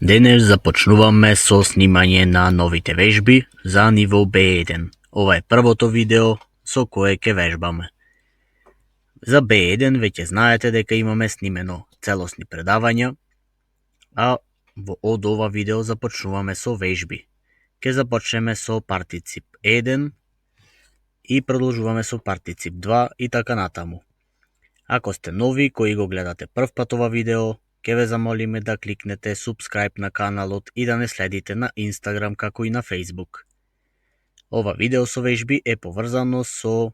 Денес започнуваме со снимање на новите вежби за ниво B1. Ова е првото видео со кое ќе вежбаме. За B1 веќе знаете дека имаме снимено целосни предавања, а од ова видео започнуваме со вежби. Ке започнеме со партицип 1 и продолжуваме со партицип 2 и така натаму. Ако сте нови кои го гледате прв пат ова видео, ке ве замолиме да кликнете subscribe на каналот и да не следите на Instagram како и на Facebook. Ова видео со вежби е поврзано со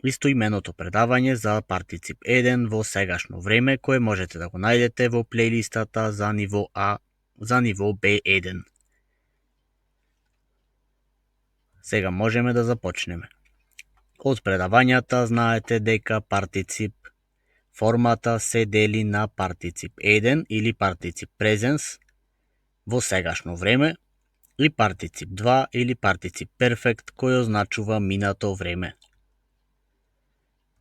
истоименото предавање за партицип 1 во сегашно време, кое можете да го најдете во плейлистата за ниво А, за ниво B1. Сега можеме да започнеме. Од предавањата знаете дека партицип формата се дели на партицип 1 или партицип презенс во сегашно време и партицип 2 или партицип перфект кој означува минато време.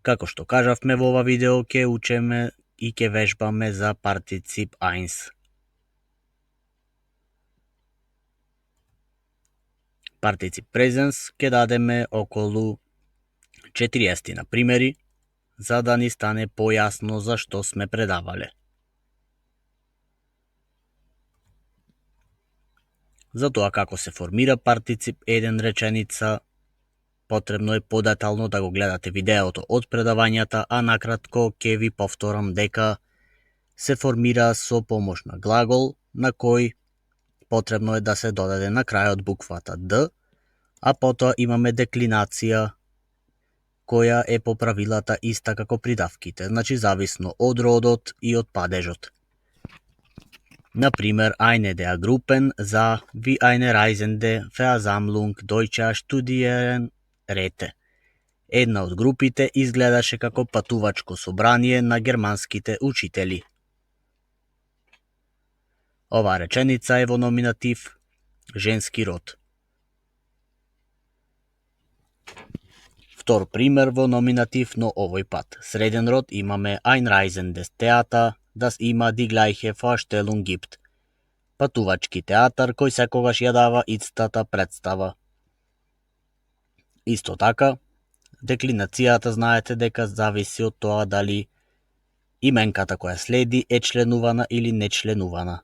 Како што кажавме во ова видео ќе учеме и ќе вежбаме за партицип 1. Партицип презенс ќе дадеме околу 40 примери за да ни стане појасно за што сме предавале. За тоа како се формира партицип 1 реченица, потребно е подетално да го гледате видеото од предавањата, а накратко ќе ви повторам дека се формира со помош на глагол, на кој потребно е да се додаде на крајот буквата Д, а потоа имаме деклинација која е по правилата иста како придавките, значи зависно од родот и од падежот. Например, eine der Gruppen sah wie eine reisende Versammlung deutscher Studenten рете. Една од групите изгледаше како патувачко собрание на германските учители. Ова реченица е во номинатив женски род. Втор пример во номинатив, но овој пат среден род имаме ein reisendes Theater, das immer die gleiche Vorstellung gibt. Патувачки театар кој секогаш ја дава истата представа. Исто така, деклинацијата знаете дека зависи од тоа дали именката која следи е членувана или нечленувана.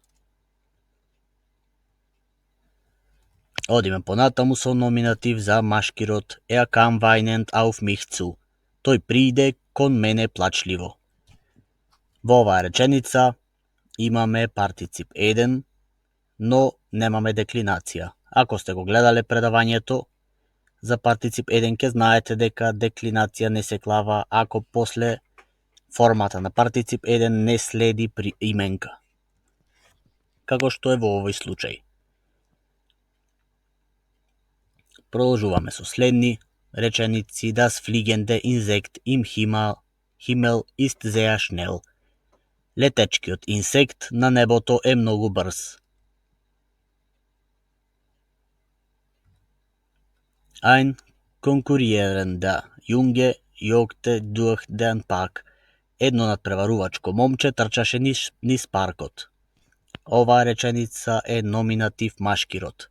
Одиме понатаму со номинатив за машки род kam weinend auf mich zu. Тој прииде кон мене плачливо. Во оваа реченица имаме партицип 1, но немаме деклинација. Ако сте го гледале предавањето за партицип 1 ќе знаете дека деклинација не се клава ако после формата на партицип 1 не следи при именка. Како што е во овој случај. Продолжуваме со следни реченици. Das fliegende Insekt im Himmel ist sehr schnell. Летечкиот инсект на небото е многу брз. Ein konkurrierender Junge jogte durch den Park. Едно надпреварувачко момче трчаше низ паркот. Оваа реченица е номинатив машки род.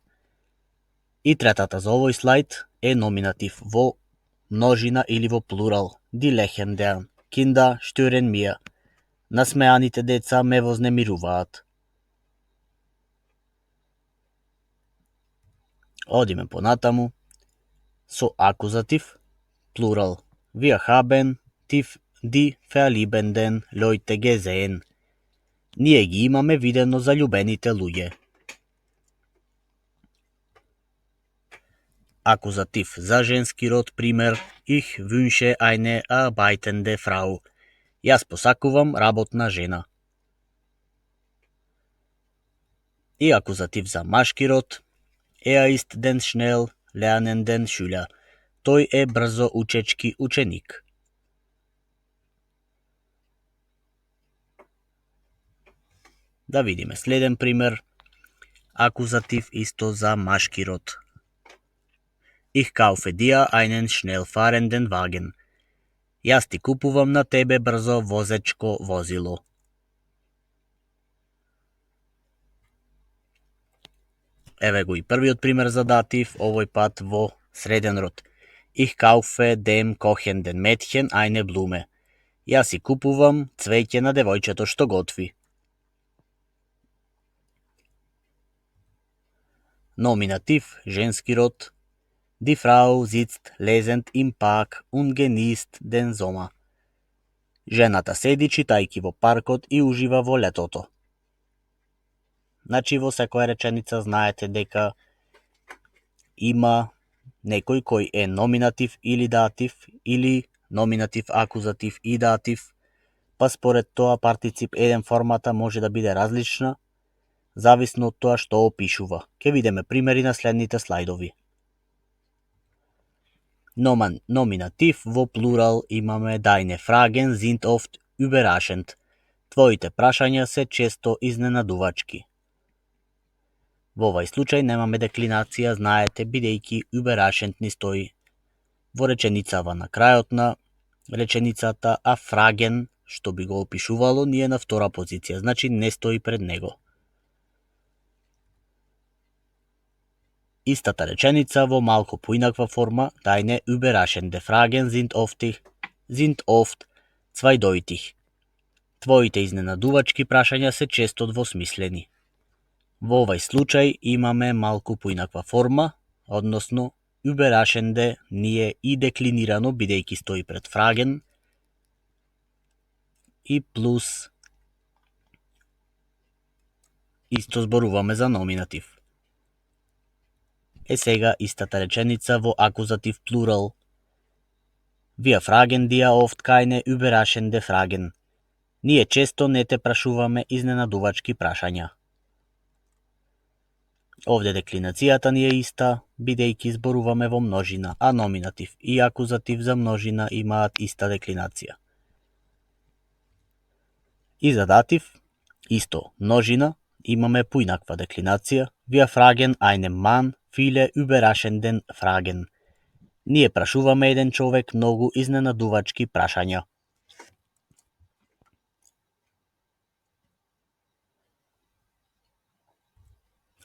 И третата за овој слайд е номинатив во множина или во плурал. Die lächelnden Kinder stören mir. Насмеаните деца ме вознемируваат. Одиме понатаму со акузатив, плурал. Wir haben die verliebenden Leute gesehen. Ние ги имаме видено заљубените луѓе. Акузатив за женски род, пример, ich wünsche eine arbeitende Frau. Јас посакувам работна жена. И акузатив за машки род, ist den schnell lernenden Schüler. Тој е брзо учечки ученик. Да видиме следен пример. Акузатив исто за машки род. Ich kaufe dir einen schnell fahrenden Wagen. Јас ти купувам на тебе брзо возечко возило. Еве го и првиот пример за датив, овој пат во среден род. Ich kaufe dem Kochen den Mädchen eine Blume. Јас си купувам цвеќе на девојчето што готви. Номинатив, женски род. Die Frau sitzt lesend im Park und genießt den Sommer. Жената седи читајки во паркот и ужива во летото. Значи во секоја реченица знаете дека има некој кој е номинатив или датив, или номинатив, акузатив и датив, па според тоа партицип 1 формата може да биде различна, зависно од тоа што опишува. Ке видиме примери на следните слайдови. Номинатив во плурал имаме Deine Fragen sind oft überraschend. Твоите прашања се често изненадувачки. Во овај случај немаме деклинација, знаете, бидејќи überraschend ни стои во реченицава на крајот на реченицата, а Fragen, што би го опишувало, ни е на втора позиција, значи не стои пред него. Истата реченица во малку поинаква форма, Deine überraschende Fragen sind oft zweideutig. Твоите изненадувачки прашања се често двосмислени. Во овај случај имаме малку поинаква форма, односно überraschende ни е и деклинирано, бидејќи стои пред Fragen, и плюс исто зборуваме за номинатив. Е сега истата реченица во акузатив плурал. Wir fragen dir oft keine überraschende Fragen. Ние често не те прашуваме изненадувачки прашања. Овде деклинацијата ни е иста, бидејќи зборуваме во множина, а номинатив и акузатив за множина имаат иста деклинација. И за датив, исто множина, имаме поинаква деклинација. Wir fragen einen Mann viele überraschenden Fragen. Ние прашуваме еден човек многу изненадувачки прашања.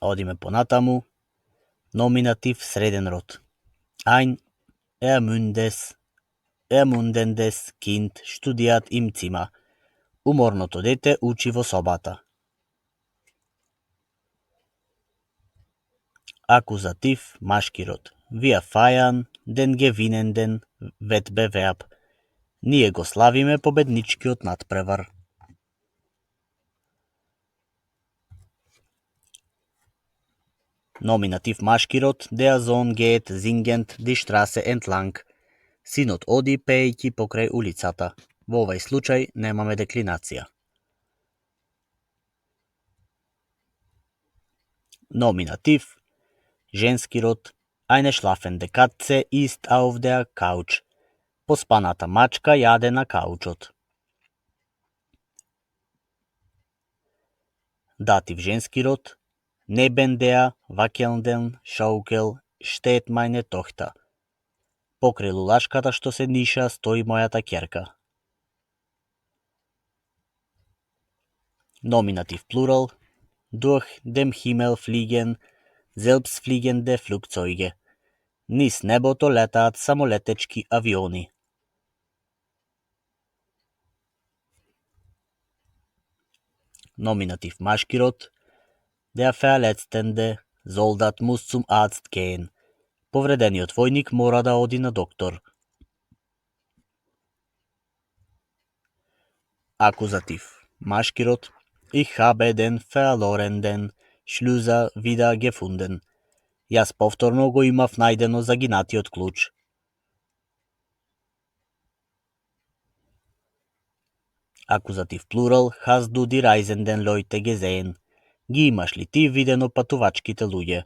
Одиме понатаму. Номинатив среден род. Ein ermundendes Kind studiert im Zimmer. Уморното дете учи во собата. Акузатив машки род. Wir feiern den gewinnenden Wettbewerb. Ние го славиме победничкиот натпревар. Номинатив машки род. Der Sohn geht singend die Straße entlang. Синот оди пеејќи покрај улицата. Во овај случај немаме деклинација. Номинатив женски род. Eine schlafende Katze ist auf der Couch. Поспаната мачка јаде на каучот. Датив женски род. Neben der wackelnden Schaukel steht meine Tochter. Покрај лулашката што се ниша стои мојата ќерка. Номинатив плурал. Durch dem Himmel fliegen selbstfliegende Flugzeuge. Низ небото летаат самолетечки авиони. Номинатив машки род. Der verletzende Soldat muss zum Arzt gehen. Повредениот војник мора да оди на доктор. Акузатив машки род. Ich habe den verlorenen Schlüssel wieder gefunden. Јас повторно го имав најдено загинатиот клуч. Акузатив плурал. Hast du die reisenden Leute gesehen? Ги имаш ли ти видено патувачките луѓе?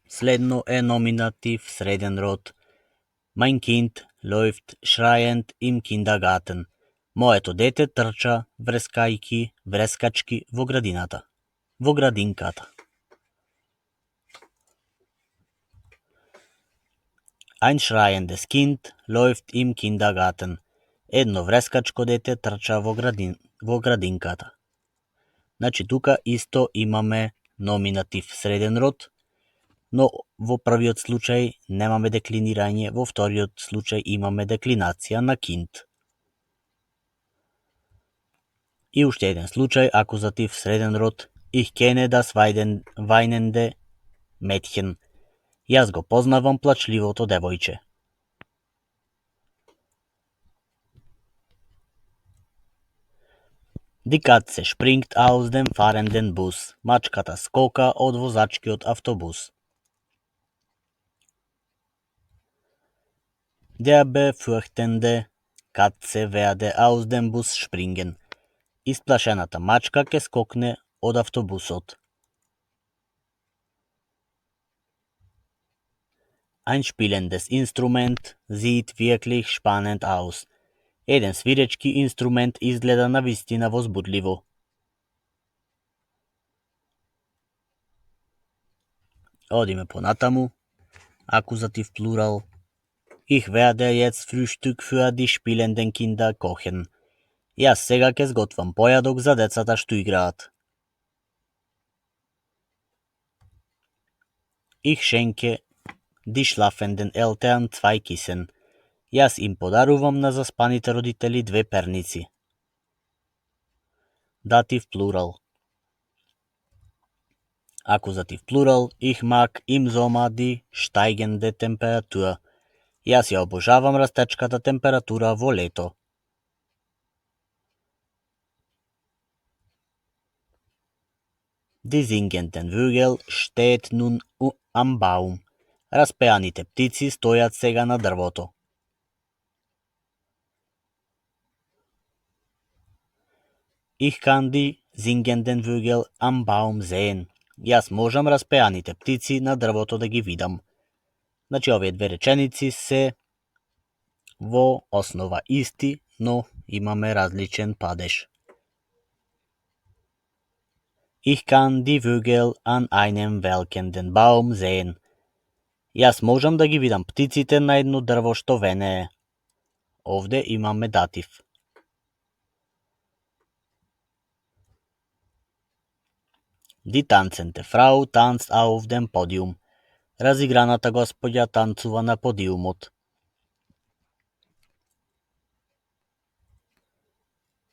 Следно е номинатив среден род. Mein Kind läuft schreiend im Kindergarten. Моето дете трча врескачки во градината. Во градинката. Ein schreiendes Kind läuft im Kindergarten. Едно врескачко дете трча во градинката. Значи тука исто имаме номинатив среден род, но во првиот случај немаме деклинирање, во вториот случај имаме деклинација на kind. И уште еден случај, акузатив среден род, ich kenne das weinende Mädchen. Јас го познавам плачливото девојче. Die Katze springt aus dem fahrenden Bus. Мачката скока од возачкиот автобус. Der befürchtende Katze werde aus dem Bus springen. Исплашената мачка ќе скокне од автобусот. Ein spielendes Instrument sieht wirklich spannend aus. Еден свиречки инструмент изгледа навистина возбудливо. Одиме понатаму. Акузатив плурал. Ich werde jetzt Frühstück für die spielenden Kinder kochen. Јас сега ќе сготвам појадок за децата што играат. Ich schenke die schlafenden Eltern 2 Kissen. Јас им подарувам на заспаните родители 2 перници. Датив плурал. Акузатив плурал. Ich mag im Sommer die steigende Temperatur. Јас ја обожавам растечката температура во лето. Die singenden Vögel steht nun am Baum. Распеаните птици стојат сега на дрвото. Ich kann die singenden Vögel am Baum sehen. Јас можам распеаните птици на дрвото да ги видам. Значи, овие две реченици се во основа исти, но имаме различен падеж. Ich kann die Vögel an einem welkenden Baum sehen. Јас можам да ги видам птиците на едно дрво што венее. Овде имаме датив. Die tanzende Frau tanzt auf dem Podium. Разиграната господја танцува на подиумот.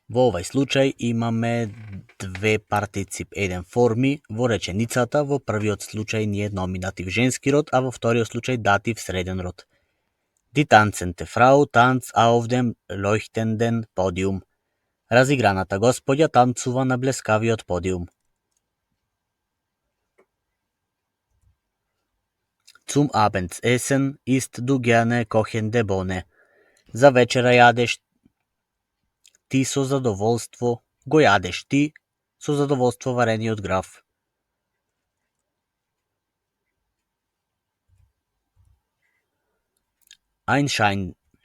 Во овај случај имаме две партицип еден форми во реченицата. Во првиот случај ни е номинатив женски род, а во вториот случај датив среден род. Die tanzende Frau tanzt auf dem leuchtenden Podium. Разиграната господја танцува на блескавиот подиум. Zum Abendessen isst du gerne kochende Bohne. За вечера јадеш ти со задоволство, го јадеш ти со задоволство варениот граф. Ein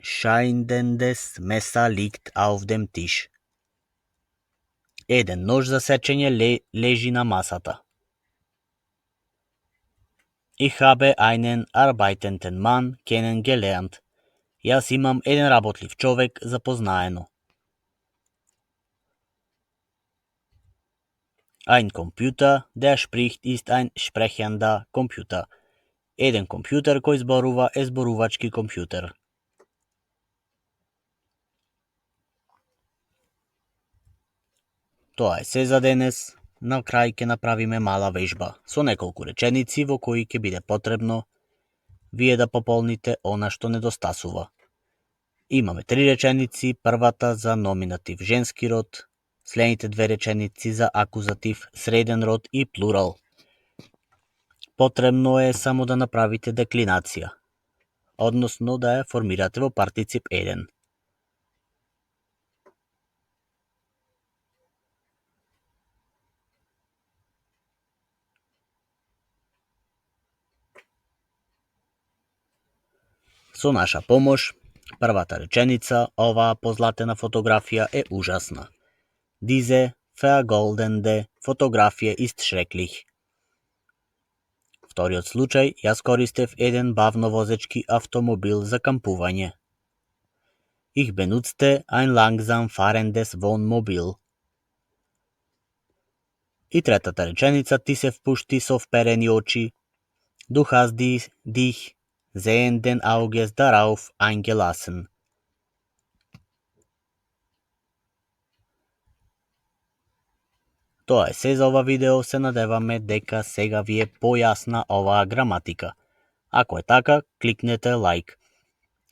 scheinendes Messer liegt auf dem Tisch. Еден нож за сечење лежи на масата. Ich habe einen arbeitenden Mann kennengelernt. Јас имам еден работлив човек запознаено. Ein Computer, der spricht, ist ein sprechender Computer. Еден компјутер кој зборува е зборувачки компјутер. Тоа е се за денес. На крај ќе направиме мала вежба со неколку реченици во кои ќе биде потребно вие да пополните она што недостасува. Имаме 3 реченици, првата за номинатив женски род, следните 2 реченици за акузатив среден род и плурал. Потребно е само да направите деклинација, односно да ја формирате во партицип 1. Со наша помош, првата реченица, оваа позлатена фотографија е ужасна. Diese vergoldende Fotografie ist schrecklich. Вториот случај, јас користев еден бавновозечки автомобил за кампување. Ich benutzte ein langsam fahrendes Wohnmobil. И третата реченица, ти се впушти со вперени очи. Du hast dich sehenden Auges darauf eingelassen. Тоа е се за ова видео, се надеваме дека сега ви е појасна оваа граматика. Ако е така, кликнете лайк.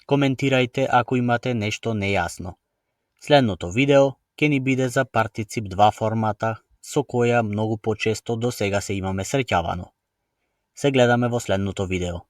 Коментирајте ако имате нешто нејасно. Следното видео ќе ни биде за партицип 2 формата, со која многу почесто до сега се имаме среќавано. Се гледаме во следното видео.